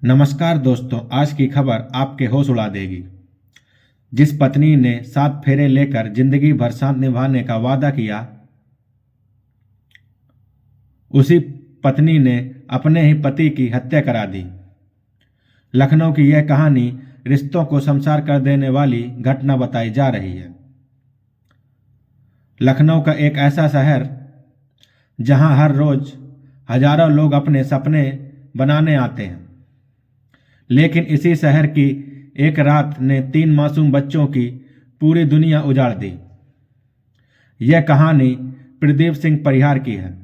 नमस्कार दोस्तों, आज की खबर आपके होश उड़ा देगी। जिस पत्नी ने 7 फेरे लेकर जिंदगी भर साथ निभाने का वादा किया, उसी पत्नी ने अपने ही पति की हत्या करा दी। लखनऊ की यह कहानी रिश्तों को शमशार कर देने वाली घटना बताई जा रही है। लखनऊ का एक ऐसा शहर जहां हर रोज हजारों लोग अपने सपने बनाने आते हैं, लेकिन इसी शहर की एक रात ने 3 मासूम बच्चों की पूरी दुनिया उजाड़ दी। यह कहानी प्रदीप सिंह परिहार की है,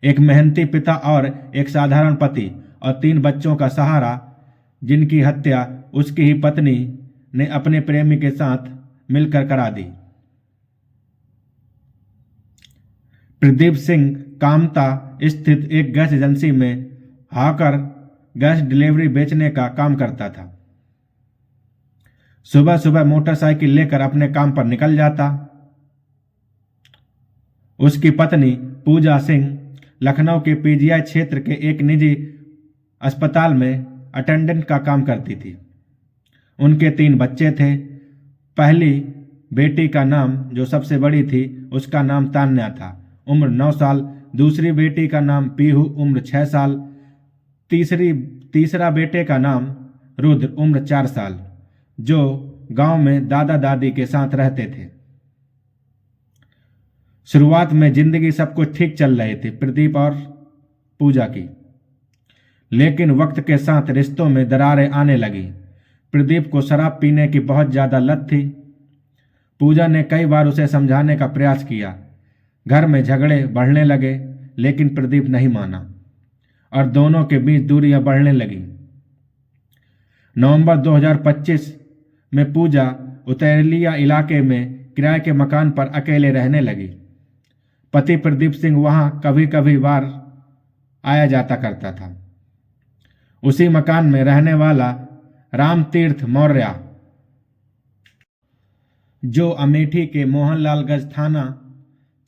एक मेहनती पिता और एक साधारण पति और 3 बच्चों का सहारा, जिनकी हत्या उसकी ही पत्नी ने अपने प्रेमी के साथ मिलकर करा दी। प्रदीप सिंह कामता स्थित एक गैस एजेंसी में हाकर गैस डिलीवरी बेचने का काम करता था। सुबह सुबह मोटरसाइकिल लेकर अपने काम पर निकल जाता। उसकी पत्नी पूजा सिंह लखनऊ के पीजीआई क्षेत्र के एक निजी अस्पताल में अटेंडेंट का काम करती थी। उनके 3 बच्चे थे। पहली बेटी का नाम, जो सबसे बड़ी थी, उसका नाम तान्या था, उम्र 9 साल। दूसरी बेटी का नाम पीहू, उम्र 6 साल। तीसरा बेटे का नाम रुद्र, उम्र 4 साल, जो गांव में दादा दादी के साथ रहते थे। शुरुआत में जिंदगी सब कुछ ठीक चल रही थी प्रदीप और पूजा की, लेकिन वक्त के साथ रिश्तों में दरारें आने लगी। प्रदीप को शराब पीने की बहुत ज्यादा लत थी। पूजा ने कई बार उसे समझाने का प्रयास किया। घर में झगड़े बढ़ने लगे, लेकिन प्रदीप नहीं माना और दोनों के बीच दूरियां बढ़ने लगी। नवंबर 2025 में पूजा उतैलिया इलाके में किराए के मकान पर अकेले रहने लगी। पति प्रदीप सिंह वहां कभी कभी बार आया जाता करता था। उसी मकान में रहने वाला रामतीर्थ मौर्य, जो अमेठी के मोहनलालगंज थाना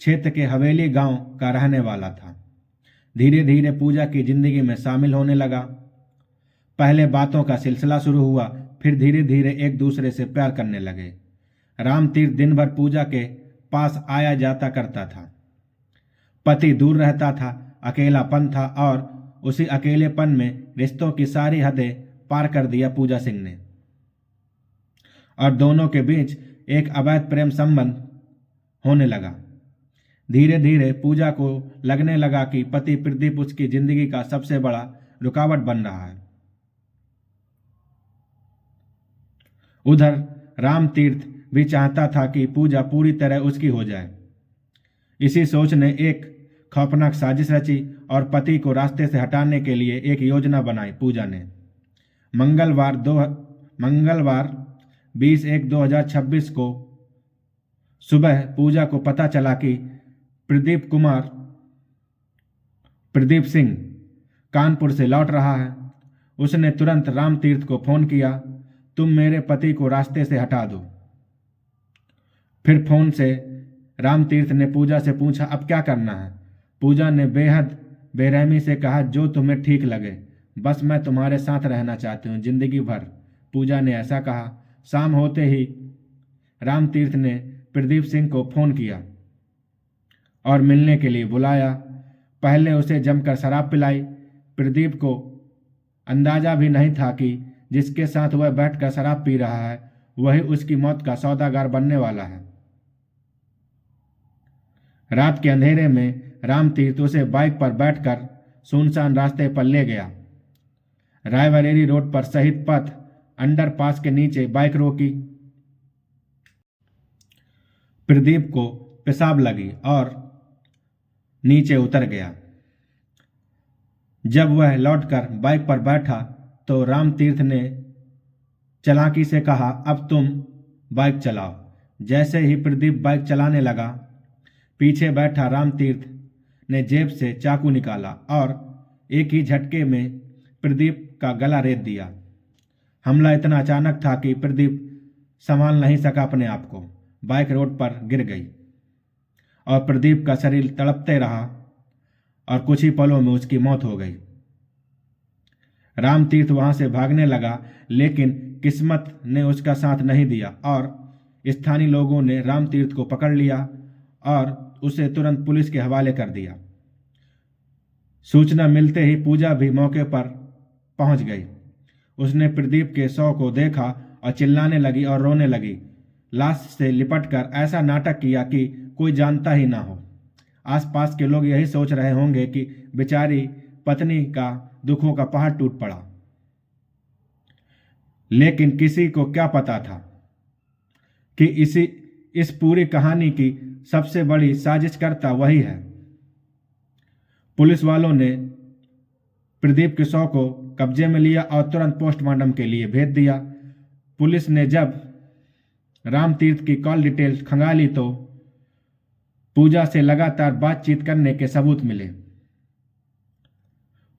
क्षेत्र के हवेली गांव का रहने वाला था, धीरे धीरे पूजा की जिंदगी में शामिल होने लगा। पहले बातों का सिलसिला शुरू हुआ, फिर धीरे धीरे एक दूसरे से प्यार करने लगे। रामतीर्थ दिन भर पूजा के पास आया जाता करता था। पति दूर रहता था, अकेलापन था, और उसी अकेलेपन में रिश्तों की सारी हदें पार कर दिया पूजा सिंह ने, और दोनों के बीच एक अवैध प्रेम संबंध होने लगा। धीरे धीरे पूजा को लगने लगा कि पति प्रदीप उसकी जिंदगी का सबसे बड़ा रुकावट बन रहा है। उधर रामतीर्थ भी चाहता था कि पूजा पूरी तरह उसकी हो जाए। इसी सोच ने एक खौफनाक साजिश रची और पति को रास्ते से हटाने के लिए एक योजना बनाई। पूजा ने मंगलवार 20/1/2026 को सुबह पूजा को पता चला कि प्रदीप सिंह कानपुर से लौट रहा है। उसने तुरंत रामतीर्थ को फोन किया, तुम मेरे पति को रास्ते से हटा दो। फिर फोन से रामतीर्थ ने पूजा से पूछा, अब क्या करना है? पूजा ने बेहद बेरहमी से कहा, जो तुम्हें ठीक लगे, बस मैं तुम्हारे साथ रहना चाहती हूँ जिंदगी भर। पूजा ने ऐसा कहा। शाम होते ही रामतीर्थ ने प्रदीप सिंह को फोन किया और मिलने के लिए बुलाया। पहले उसे जमकर शराब पिलाई। प्रदीप को अंदाजा भी नहीं था कि जिसके साथ वह बैठकर शराब पी रहा है, वही उसकी मौत का सौदागर बनने वाला है। रात के अंधेरे में रामतीर्थ उसे बाइक पर बैठकर सुनसान रास्ते पर ले गया। रायबरेली रोड पर शहीद पथ अंडरपास के नीचे बाइक रोकी। प्रदीप को पेशाब लगी और नीचे उतर गया। जब वह लौटकर बाइक पर बैठा तो रामतीर्थ ने चालाकी से कहा, अब तुम बाइक चलाओ। जैसे ही प्रदीप बाइक चलाने लगा, पीछे बैठा रामतीर्थ ने जेब से चाकू निकाला और एक ही झटके में प्रदीप का गला रेत दिया। हमला इतना अचानक था कि प्रदीप संभाल नहीं सका अपने आप को। बाइक रोड पर गिर गई और प्रदीप का शरीर तड़पते रहा और कुछ ही पलों में उसकी मौत हो गई। रामतीर्थ वहां से भागने लगा, लेकिन किस्मत ने उसका साथ नहीं दिया और स्थानीय लोगों ने रामतीर्थ को पकड़ लिया और उसे तुरंत पुलिस के हवाले कर दिया। सूचना मिलते ही पूजा भी मौके पर पहुंच गई। उसने प्रदीप के शव को देखा और चिल्लाने लगी और रोने लगी। लाश से लिपटकर ऐसा नाटक किया कि कोई जानता ही ना हो। आसपास के लोग यही सोच रहे होंगे कि बेचारी पत्नी का दुखों का पहाड़ टूट पड़ा, लेकिन किसी को क्या पता था कि इस पूरी कहानी की सबसे बड़ी साजिशकर्ता वही है। पुलिस वालों ने प्रदीप के शव को कब्जे में लिया और तुरंत पोस्टमार्टम के लिए भेज दिया। पुलिस ने जब रामतीर्थ की कॉल डिटेल्स खंगाली तो पूजा से लगातार बातचीत करने के सबूत मिले।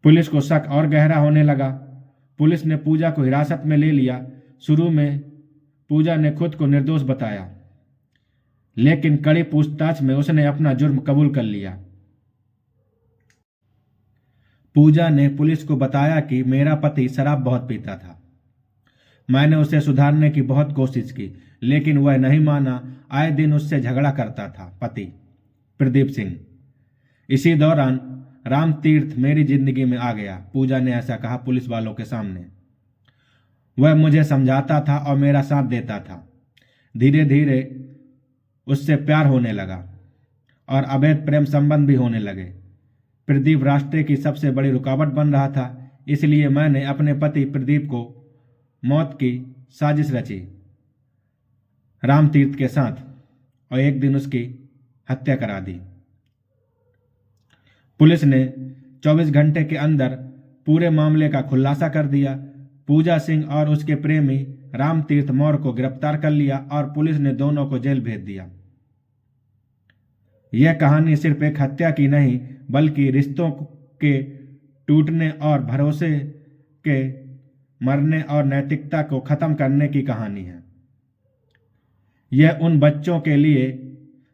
पुलिस को शक और गहरा होने लगा। पुलिस ने पूजा को हिरासत में ले लिया। शुरू में पूजा ने खुद को निर्दोष बताया, लेकिन कड़ी पूछताछ में उसने अपना जुर्म कबूल कर लिया। पूजा ने पुलिस को बताया कि मेरा पति शराब बहुत पीता था। मैंने उसे सुधारने की बहुत कोशिश की, लेकिन वह नहीं माना। आए दिन उससे झगड़ा करता था। पति प्रदीप सिंह। इसी दौरान रामतीर्थ मेरी जिंदगी में आ गया। पूजा ने ऐसा कहा पुलिस वालों के सामने। वह मुझे समझाता था और मेरा साथ देता था। धीरे धीरे उससे प्यार होने लगा और अवैध प्रेम संबंध भी होने लगे। प्रदीप रास्ते की सबसे बड़ी रुकावट बन रहा था, इसलिए मैंने अपने पति प्रदीप को मौत की साजिश रची रामतीर्थ के साथ और एक दिन उसकी हत्या करा दी। पुलिस ने 24 घंटे के अंदर पूरे मामले का खुलासा कर दिया। पूजा सिंह और उसके प्रेमी रामतीर्थ मौर्य को गिरफ्तार कर लिया और पुलिस ने दोनों को जेल भेज दिया। यह कहानी सिर्फ एक हत्या की नहीं, बल्कि रिश्तों के टूटने और भरोसे के मरने और नैतिकता को खत्म करने की कहानी है। यह उन बच्चों के लिए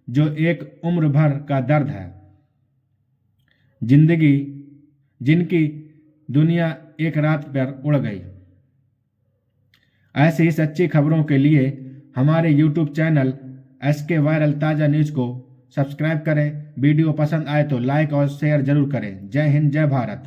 जो एक उम्र भर का दर्द है, जिनकी दुनिया एक रात पर उड़ गई। ऐसी ही सच्ची खबरों के लिए हमारे YouTube चैनल SK वायरल ताज़ा न्यूज़ को सब्सक्राइब करें। वीडियो पसंद आए तो लाइक और शेयर जरूर करें। जय हिंद, जय भारत।